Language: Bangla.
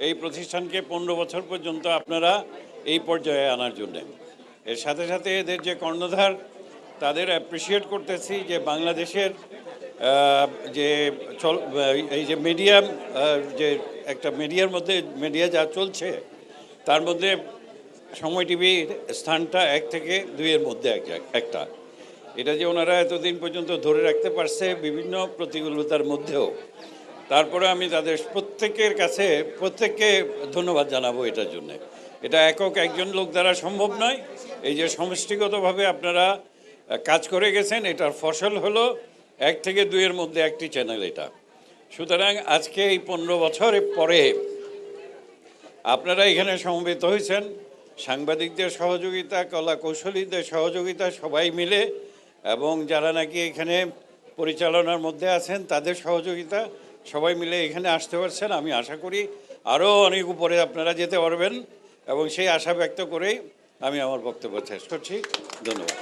এই প্রতিষ্ঠানকে 15 বছর পর্যন্ত আপনারা এই পর্যায়ে আনার জন্য। এর সাথে সাথে এদের যে কর্ণধার তাদের অ্যাপ্রিসিয়েট করতেছি যে বাংলাদেশের যে এই যে মিডিয়াম যে একটা মিডিয়ার মধ্যে মিডিয়া যা চলছে তার মধ্যে সময় টিভির স্থানটা 1 থেকে 2-এর মধ্যে একটা। এটা যে ওনারা এতদিন পর্যন্ত ধরে রাখতে পারছে বিভিন্ন প্রতিকূলতার মধ্যেও, তারপরে আমি তাদের প্রত্যেককে ধন্যবাদ জানাবো এটার জন্য। এটা একক একজন লোক দ্বারা সম্ভব নয়। এই যে সমষ্টিগতভাবে আপনারা কাজ করে গেছেন, এটার ফসল হলো 1 থেকে 2-এর মধ্যে একটি চ্যানেল এটা। সুতরাং আজকে এই 15 বছরের পরে আপনারা এখানে সমবেত হয়েছেন, সাংবাদিকদের সহযোগিতা, কলা কৌশলীদের সহযোগিতা সবাই মিলে, এবং যারা নাকি এখানে পরিচালনার মধ্যে আছেন তাদের সহযোগিতা, সবাই মিলে এখানে আসতে পারছেন। আমি আশা করি আরও অনেক উপরে আপনারা যেতে পারবেন, এবং সেই আশা ব্যক্ত করেই আমি আমার বক্তব্য শেষ করছি। ধন্যবাদ।